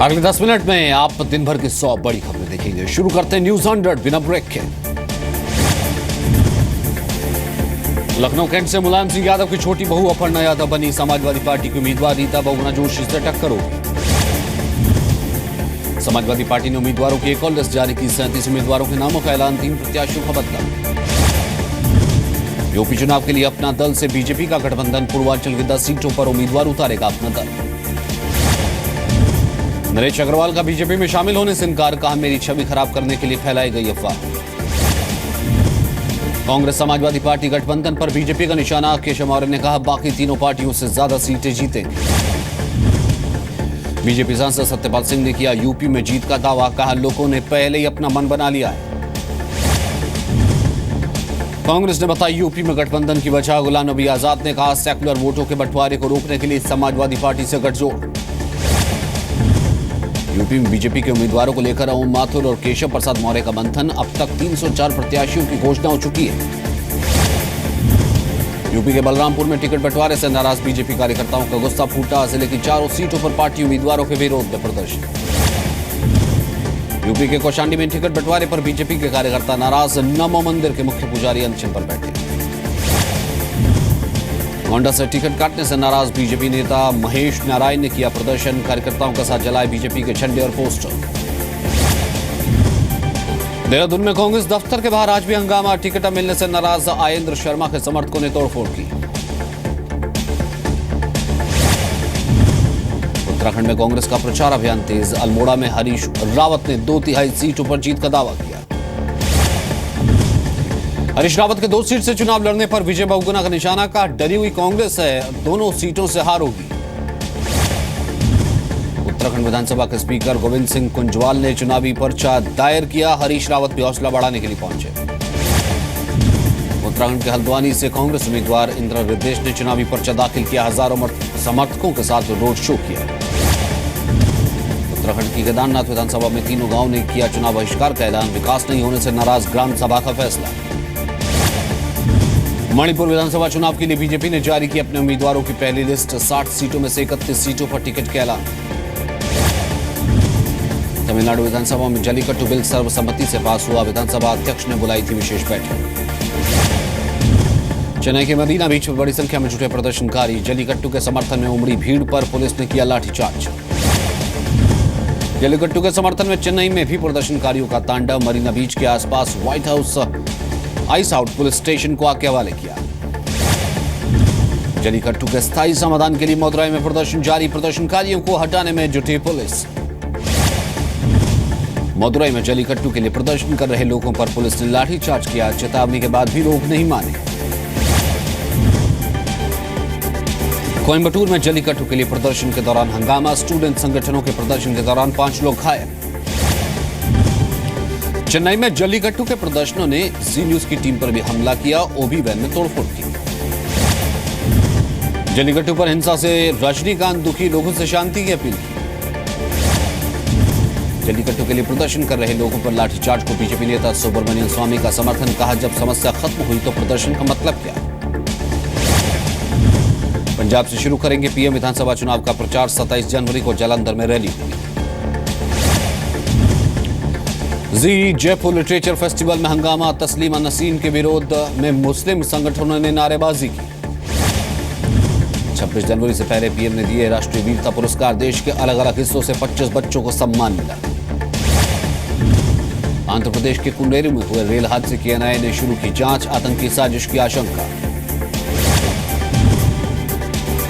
अगले 10 मिनट में आप दिन भर की 100 बड़ी खबरें देखेंगे। शुरू करते हैं न्यूज 100 बिना ब्रेक के। लखनऊ कैंट से मुलायम सिंह यादव की छोटी बहू अपर्णा यादव बनी समाजवादी पार्टी की उम्मीदवार। रीता बहुगुणा जोशी से टक्कर होगी। समाजवादी पार्टी ने उम्मीदवारों की एक और लिस्ट जारी की। 37 उम्मीदवारों के नामों का ऐलान, 3 प्रत्याशियों का बदला। यूपी चुनाव के लिए अपना दल से बीजेपी का गठबंधन। पूर्वांचल की 10 सीटों पर उम्मीदवार उतारेगा अपना दल। नरेश अग्रवाल का बीजेपी में शामिल होने से इनकार, कहा मेरी छवि खराब करने के लिए फैलाई गई अफवाह। कांग्रेस समाजवादी पार्टी गठबंधन पर बीजेपी का निशाना। केशव मौर्य ने कहा बाकी तीनों पार्टियों से ज्यादा सीटें जीतेंगे। बीजेपी सांसद सत्यपाल सिंह ने किया यूपी में जीत का दावा, कहा लोगों ने पहले ही अपना मन बना लिया है। कांग्रेस ने बताई यूपी में गठबंधन की वजह। गुलाम नबी आजाद ने कहा सेकुलर वोटों के बंटवारे को रोकने के लिए समाजवादी पार्टी से गठजोड़। यूपी में बीजेपी के उम्मीदवारों को लेकर ओम माथुर और केशव प्रसाद मौर्य का मंथन। अब तक 304 प्रत्याशियों की घोषणा हो चुकी है। यूपी के बलरामपुर में टिकट बंटवारे से नाराज बीजेपी कार्यकर्ताओं का गुस्सा फूटा। जिले की 4 सीटों पर पार्टी उम्मीदवारों के विरोध में प्रदर्शन। यूपी के कौशाम्बी में टिकट बंटवारे पर बीजेपी के कार्यकर्ता नाराज। नमो मंदिर के मुख्य पुजारी अनशन पर बैठे। गोंडा से टिकट काटने से नाराज बीजेपी नेता महेश नारायण ने किया प्रदर्शन। कार्यकर्ताओं के साथ जलाए बीजेपी के झंडे और पोस्टर। देहरादून में कांग्रेस दफ्तर के बाहर आज भी हंगामा। टिकट मिलने से नाराज आयेंद्र शर्मा के समर्थकों ने तोड़फोड़ की। उत्तराखंड में कांग्रेस का प्रचार अभियान तेज। अल्मोड़ा में हरीश रावत ने 2/3 सीटों पर जीत का दावा किया। हरीश रावत के 2 सीट से चुनाव लड़ने पर विजय बहुगुणा का निशाना। का डरी हुई कांग्रेस है, दोनों सीटों से हार होगी। उत्तराखंड विधानसभा के स्पीकर गोविंद सिंह कुंजवाल ने चुनावी पर्चा दायर किया। हरीश रावत भी हौसला बढ़ाने के लिए पहुंचे। उत्तराखंड के हल्द्वानी से कांग्रेस उम्मीदवार इंद्र रिदेश ने चुनावी पर्चा दाखिल किया। हजारों समर्थकों के साथ रोड शो किया। उत्तराखंड की केदारनाथ विधानसभा में तीनों गांव ने किया चुनाव बहिष्कार का ऐलान। विकास नहीं होने से नाराज ग्राम सभा का फैसला। मणिपुर विधानसभा चुनाव के लिए बीजेपी ने जारी की अपने उम्मीदवारों की पहली लिस्ट। 60 सीटों में से 31 सीटों पर टिकट के ऐलान। तमिलनाडु विधानसभा में जल्लीकट्टू बिल सर्वसम्मति से पास हुआ। विधानसभा अध्यक्ष ने बुलाई थी विशेष बैठक। चेन्नई के मदीना बीच में बड़ी संख्या में जुटे प्रदर्शनकारी। जल्लीकट्टू के समर्थन में उमड़ी भीड़ पर पुलिस ने किया लाठीचार्ज। जल्लीकट्टू के समर्थन में चेन्नई में भी प्रदर्शनकारियों का तांडव। मरीना बीच के आसपास white house ice out police station को आग के हवाले किया। जल्लीकट्टू के स्थायी समाधान के लिए मदुरई में प्रदर्शन जारी। प्रदर्शनकारियों को हटाने में जुटी पुलिस। मदुरई में जल्लीकट्टू के लिए प्रदर्शन कर रहे लोगों पर पुलिस ने लाठीचार्ज किया। चेतावनी के बाद भी लोग नहीं माने। कोयम्बटूर में जल्लीकट्टू के लिए प्रदर्शन के दौरान हंगामा। स्टूडेंट संगठनों के प्रदर्शन के दौरान 5 लोग घायल। चेन्नई में जल्लीकट्टू के प्रदर्शनों ने जी न्यूज की टीम पर भी हमला किया। ओबी वैन में तोड़फोड़ की। जल्लीकट्टू पर हिंसा से रजनीकांत दुखी, लोगों से शांति की अपील की। जल्लीकट्टू के लिए प्रदर्शन कर रहे लोगों पर लाठीचार्ज को बीजेपी नेता सुब्रमण्यम स्वामी का समर्थन। कहा जब समस्या खत्म हुई तो प्रदर्शन का मतलब क्या। पंजाब से शुरू करेंगे पीएम विधानसभा चुनाव का प्रचार। 27 जनवरी को जालंधर में रैली होगी। जी जयपुर लिटरेचर फेस्टिवल में हंगामा। तस्लीमा नसीम के विरोध में मुस्लिम संगठनों ने नारेबाजी की। 26 जनवरी से पहले पीएम ने दिए राष्ट्रीय वीरता पुरस्कार। देश के अलग अलग हिस्सों से 25 बच्चों को सम्मान मिला। आंध्र प्रदेश के कुंडेरू में हुए रेल हादसे की एनआईए ने शुरू की जांच। आतंकी साजिश की आशंका।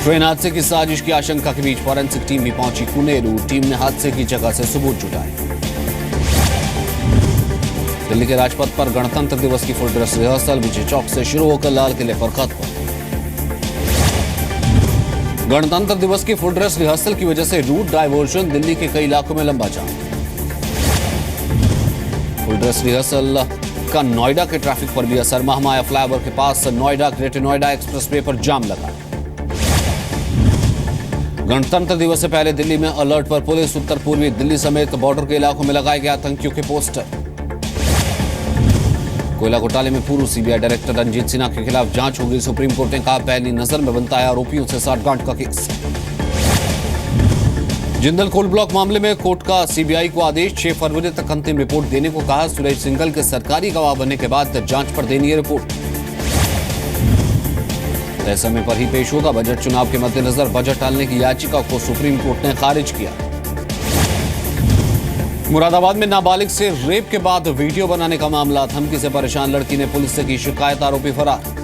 ट्रेन हादसे की साजिश की आशंका के बीच फॉरेंसिक टीम भी पहुंची कुंडेरू। टीम ने हादसे की जगह से सबूत जुटाए। दिल्ली के राजपथ पर गणतंत्र दिवस की full dress rehearsal Vijay Chowk से शुरू होकर लाल किले पर खत्म। गणतंत्र दिवस की फुल ड्रेस रिहर्सल की वजह से रूट डायवर्जन। दिल्ली के कई इलाकों में लंबा जाम। फुल ड्रेस रिहर्सल का नोएडा के ट्रैफिक पर भी असर। महामाया फ्लाईओवर के पास नोएडा ग्रेटर नोएडा एक्सप्रेसवे पर जाम लगा। गणतंत्र दिवस से पहले दिल्ली में अलर्ट पर पुलिस। उत्तर पूर्वी दिल्ली समेत बॉर्डर के इलाकों में लगाए गए आतंकियों के पोस्टर। कोयला घोटाले में पूर्व सीबीआई डायरेक्टर रंजीत सिन्हा के खिलाफ जांच होगी। सुप्रीम कोर्ट ने कहा पहली नजर में बनता है आरोपियों से साठगांठ का केस। जिंदल कोल ब्लॉक मामले में कोर्ट का सीबीआई को आदेश, 6 फरवरी तक अंतिम रिपोर्ट देने को कहा। सुरेश सिंघल के सरकारी गवाह बनने के बाद जांच पर देनी है रिपोर्ट। तय समय पर ही पेश होगा बजट। चुनाव के मद्देनजर बजट टालने की याचिका को सुप्रीम कोर्ट ने खारिज किया। मुरादाबाद में नाबालिग से रेप के बाद वीडियो बनाने का मामला, धमकी से परेशान लड़की ने पुलिस से की शिकायत, आरोपी फरार।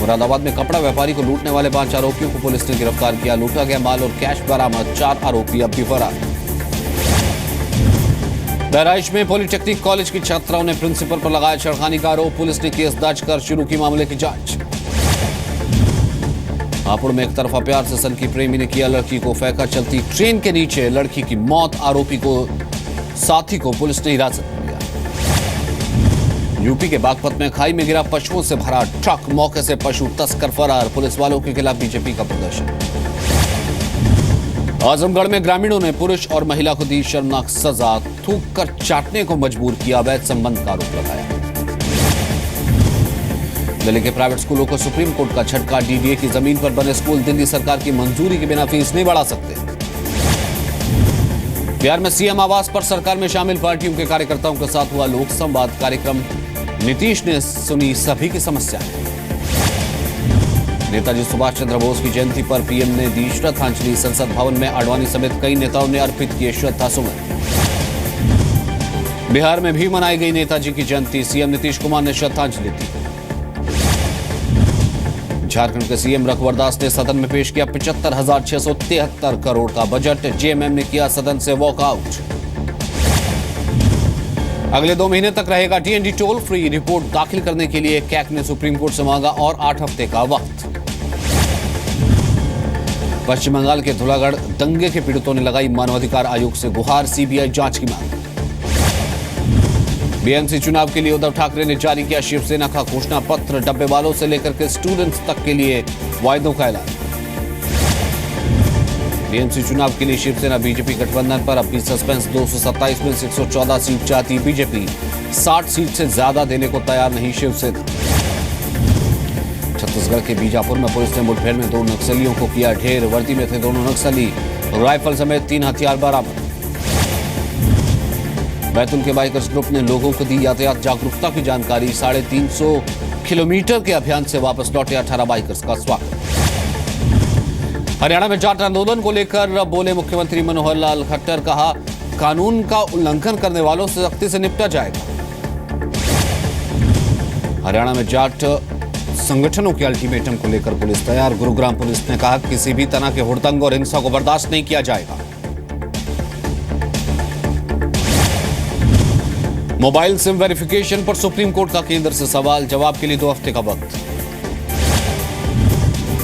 मुरादाबाद में कपड़ा व्यापारी को लूटने वाले 5 आरोपियों को पुलिस ने गिरफ्तार किया। लूटा गया माल और कैश बरामद, 4 आरोपी अब भी फरार। बहराइच में पॉलिटेक्निक कॉलेज की छात्राओं ने प्रिंसिपल पर लगाया छेड़खानी का आरोप, पुलिस ने केस दर्ज कर शुरू की मामले की जांच। हापुड़ में एक तरफा प्यार से सनकी प्रेमी ने किया लड़की को फेंका चलती ट्रेन के नीचे, लड़की की मौत, आरोपी को साथी को पुलिस ने हिरासत में लिया। यूपी के बागपत में खाई में गिरा पशुओं से भरा ट्रक, मौके से पशु तस्कर फरार, पुलिस वालों के खिलाफ बीजेपी का प्रदर्शन। आजमगढ़ में ग्रामीणों ने पुरुष और महिला को दी शर्मनाक सजा, थूक कर चाटने को मजबूर किया, अवैध संबंध का आरोप लगाया। दिल्ली के प्राइवेट स्कूलों को सुप्रीम कोर्ट का झटका, डीडीए की जमीन पर बने स्कूल दिल्ली सरकार की मंजूरी के बिना फीस नहीं बढ़ा सकते। बिहार में सीएम आवास पर सरकार में शामिल पार्टियों के कार्यकर्ताओं के साथ हुआ लोक संवाद कार्यक्रम, नीतीश ने सुनी सभी की समस्याएं। नेताजी सुभाष चंद्र बोस की जयंती पर पीएम ने दी श्रद्धांजलि, संसद भवन में आडवाणी समेत कई नेताओं ने अर्पित किए श्रद्धासुमन। बिहार में भी मनाई गई नेताजी की जयंती, सीएम नीतीश कुमार ने श्रद्धांजलि दी। झारखंड के सीएम रघुवर दास ने सदन में पेश किया 75,673 करोड़ का बजट, जेएमएम ने किया सदन से वॉकआउट। अगले 2 महीने तक रहेगा टीएनडी टोल फ्री, रिपोर्ट दाखिल करने के लिए कैग ने सुप्रीम कोर्ट से मांगा और 8 हफ्ते का वक्त। पश्चिम बंगाल के धुलागढ़ दंगे के पीड़ितों ने लगाई मानवाधिकार आयोग से गुहार, सीबीआई जांच की मांग। बीएमसी चुनाव के लिए उद्धव ठाकरे ने जारी किया शिवसेना का घोषणा पत्र, डब्बे वालों से लेकर के स्टूडेंट्स तक के लिए वायदों का ऐलान। बीएमसी चुनाव के लिए शिवसेना बीजेपी गठबंधन पर अब भी सस्पेंस, 227 में से 114 सीट चाहती बीजेपी, 60 सीट से ज्यादा देने को तैयार नहीं शिवसेना। छत्तीसगढ़ के बीजापुर में पुलिस ने मुठभेड़ में 2 नक्सलियों को किया ढेर, वर्दी में थे दोनों नक्सली, राइफल समेत 3 हथियार बरामद। बैतूल के बाइकर्स ग्रुप ने लोगों को दी यातायात जागरूकता की जानकारी, 350 किलोमीटर के अभियान से वापस लौटे 18 बाइकर्स का स्वागत। हरियाणा में जाट आंदोलन को लेकर बोले मुख्यमंत्री मनोहर लाल खट्टर, कहा कानून का उल्लंघन करने वालों से सख्ती से निपटा जाएगा। हरियाणा में जाट संगठनों के अल्टीमेटम को लेकर पुलिस तैयार, गुरुग्राम पुलिस ने कहा किसी भी तरह के हुड़दंग और हिंसा को बर्दाश्त नहीं किया जाएगा। मोबाइल सिम वेरिफिकेशन पर सुप्रीम कोर्ट का केंद्र से सवाल, जवाब के लिए 2 हफ्ते का वक्त।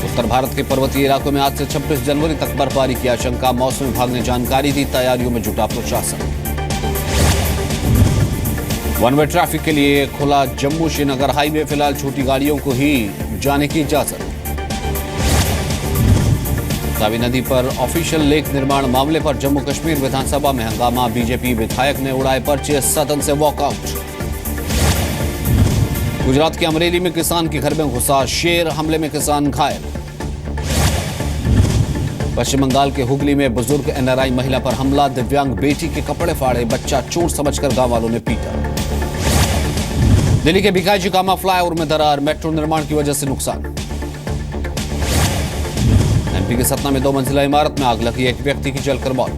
उत्तर भारत के पर्वतीय इलाकों में आज से 26 जनवरी तक बर्फबारी की आशंका, मौसम विभाग ने जानकारी दी, तैयारियों में जुटा प्रशासन। वन वे ट्रैफिक के लिए खुला जम्मू श्रीनगर हाईवे, फिलहाल छोटी गाड़ियों को ही जाने की इजाजत। तावी नदी पर ऑफिशियल लेक निर्माण मामले पर जम्मू कश्मीर विधानसभा में हंगामा, बीजेपी विधायक ने उड़ाए पर्चे, सदन से वॉकआउट। गुजरात के अमरेली में किसान के घर में घुसा शेर, हमले में किसान घायल। पश्चिम बंगाल के हुगली में बुजुर्ग एनआरआई महिला पर हमला, दिव्यांग बेटी के कपड़े फाड़े, बच्चा चोट समझकर गांव वालों ने पीटा। दिल्ली के भिकाजी कामा फ्लाईओवर में दरार, मेट्रो निर्माण की वजह से नुकसान। एमपी के सतना में 2 मंजिला इमारत में आग लगी, एक व्यक्ति की जलकर मौत।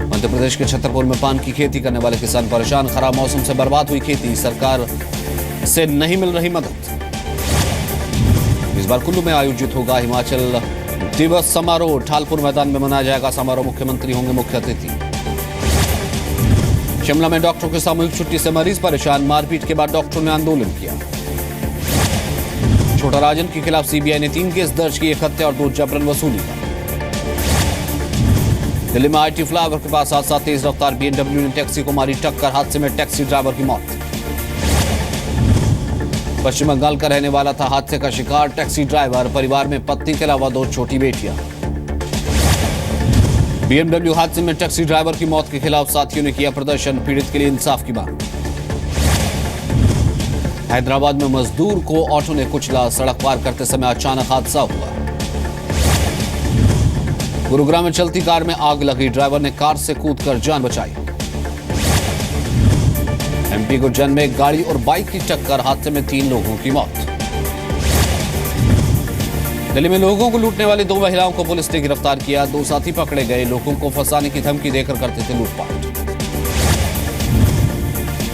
मध्य प्रदेश के छतरपुर में पान की खेती करने वाले किसान परेशान, खराब मौसम से बर्बाद हुई खेती, सरकार से नहीं मिल रही मदद। इस बार कुल्लू में आयोजित होगा हिमाचल दिवस समारोह, ठालपुर मैदान में मनाया जाएगा समारोह, मुख्यमंत्री होंगे मुख्य अतिथि। शिमला में डॉक्टरों की सामूहिक छुट्टी से मरीज परेशान, मारपीट के बाद डॉक्टरों ने आंदोलन किया। छोटा राजन के खिलाफ सीबीआई ने 3 केस दर्ज किए, 1 हत्या और 2 जबरन वसूली का। दिल्ली में आईटी फ्लाईओवर के पास हादसा, तेज रफ्तार बीएमडब्ल्यू ने टैक्सी को मारी टक्कर, हादसे में टैक्सी ड्राइवर की मौत। पश्चिम बंगाल का रहने वाला था हादसे का शिकार टैक्सी ड्राइवर, परिवार में पत्नी के अलावा 2 छोटी बेटियां। बीएमडब्ल्यू हादसे में टैक्सी ड्राइवर की मौत के खिलाफ साथियों ने किया प्रदर्शन, पीड़ित के लिए इंसाफ की मांग। हैदराबाद में मजदूर को ऑटो ने कुचला, सड़क पार करते समय अचानक हादसा हुआ। गुरुग्राम में चलती कार में आग लगी, ड्राइवर ने कार से कूदकर जान बचाई। एमपी को जन में गाड़ी और बाइक की टक्कर, हादसे में 3 लोगों की मौत। दिल्ली में लोगों को लूटने वाली 2 महिलाओं को पुलिस ने गिरफ्तार किया, 2 साथी पकड़े गए, लोगों को फंसाने की धमकी देकर करते थे लूटपाट।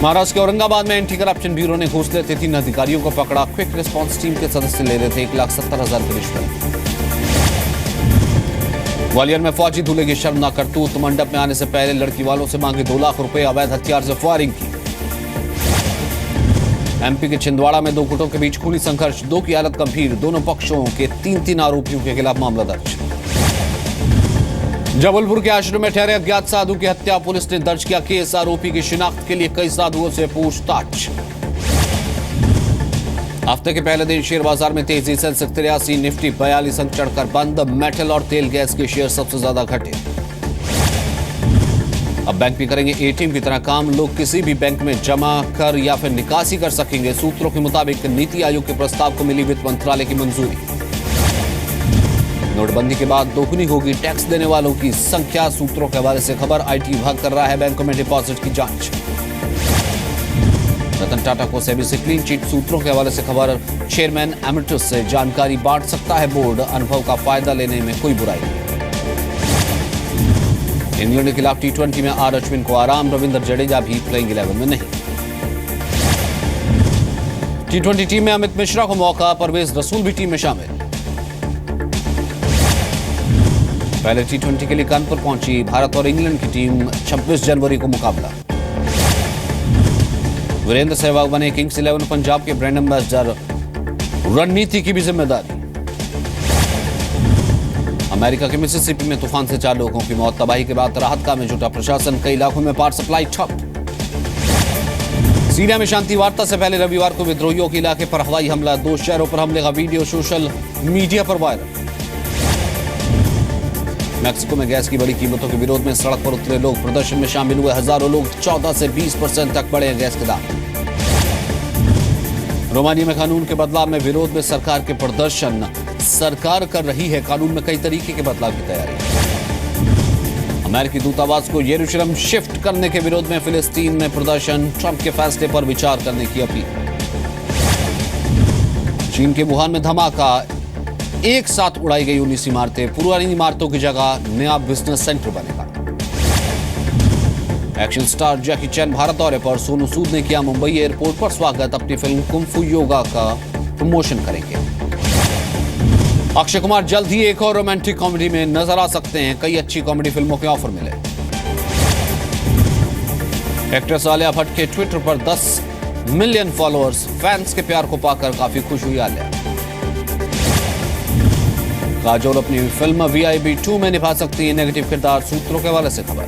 महाराष्ट्र के औरंगाबाद में एंटी करप्शन ब्यूरो ने घूस लेते 3 अधिकारियों को पकड़ा, क्विक रिस्पांस टीम के सदस्य ले रहे थे 1,70,000 की रिश्वत। ग्वालियर में फौजी दूल्हे की शर्मनाक करतूत, मंडप में आने से पहले लड़की वालों से मांगे 2 लाख रुपए, अवैध हथियार से फायरिंग की। एमपी के छिंदवाड़ा में 2 गुटों के बीच खूनी संघर्ष, 2 की हालत गंभीर, दोनों पक्षों के 3 आरोपियों के खिलाफ मामला दर्ज। जबलपुर के आश्रम में ठहरे अज्ञात साधु की हत्या, पुलिस ने दर्ज किया केस, आरोपी की शिनाख्त के लिए कई साधुओं से पूछताछ। हफ्ते के पहले दिन शेयर बाजार में तेजी, सेंसेक्स 83, निफ्टी 42 अंक चढ़कर बंद, मेटल और तेल गैस के शेयर सबसे ज्यादा घटे। अब बैंक भी करेंगे एटीएम की तरह काम, लोग किसी भी बैंक में जमा कर या फिर निकासी कर सकेंगे। सूत्रों के मुताबिक नीति आयोग के प्रस्ताव को मिली वित्त मंत्रालय की मंजूरी। नोटबंदी के बाद दोगुनी होगी टैक्स देने वालों की संख्या, सूत्रों के हवाले से खबर। आईटी विभाग कर रहा है बैंकों में डिपॉजिट की जांच। रतन टाटा को सेबी से क्लीन चिट, सूत्रों के हवाले से खबर। चेयरमैन एमिटस से जानकारी बांट सकता है बोर्ड, अनुभव का फायदा लेने में कोई बुराई नहीं। इंग्लैंड के खिलाफ टी20 में आर अश्विन को आराम, रविंद्र जडेजा भी प्लेइंग 11 में नहीं। टी20 टीम में अमित मिश्रा को मौका, परवेज रसूल भी टीम में शामिल। पहले टी20 के लिए कानपुर पहुंची भारत और इंग्लैंड की टीम, 26 जनवरी को मुकाबला। वीरेंद्र सहवाग बने किंग्स 11 पंजाब के ब्रांड एम्बेसडर, रणनीति की भी जिम्मेदारी। अमेरिका के मिसिसिपी में तूफान से 4 लोगों की मौत, तबाही के बाद राहत काम में जुटा प्रशासन, कई इलाकों में पावर सप्लाई ठप। सीरिया में शांति वार्ता से पहले रविवार को विद्रोहियों के इलाके पर हवाई हमला, 2 शहरों पर हमले का वीडियो सोशल मीडिया पर वायरल। मैक्सिको में गैस की बड़ी कीमतों के विरोध में सड़क पर उतरे लोग, प्रदर्शन में शामिल हुए हजारों लोग, 14 से 20% तक बढ़े गैस के दाम। रोमानिया में कानून के बदलाव में विरोध में सरकार के प्रदर्शन, सरकार कर रही है कानून में कई तरीके के बदलाव की तैयारी। अमेरिकी दूतावास को यरूशलेम शिफ्ट करने के विरोध में फिलिस्तीन में प्रदर्शन, ट्रंप के फैसले पर विचार करने की अपील। चीन के वुहान में धमाका, एक साथ उड़ाई गई 19 इमारतें, पुरानी इमारतों की जगह नया बिजनेस सेंटर बनेगा। एक्शन स्टार जैकी चैन भारत दौरे पर, सोनू सूद ने किया मुंबई एयरपोर्ट पर स्वागत, अपनी फिल्म कुंफू योगा का प्रमोशन करेंगे। अक्षय कुमार जल्द ही एक और रोमांटिक कॉमेडी में नजर आ सकते हैं, कई अच्छी कॉमेडी फिल्मों के ऑफर मिले। एक्ट्रेस आलिया भट्ट के ट्विटर पर 10 मिलियन फॉलोअर्स, फैंस के प्यार को पाकर काफी खुश हुई आलिया। काजोल अपनी फिल्म VIP 2 में निभा सकती है नेगेटिव किरदार, सूत्रों के हवाले से खबर।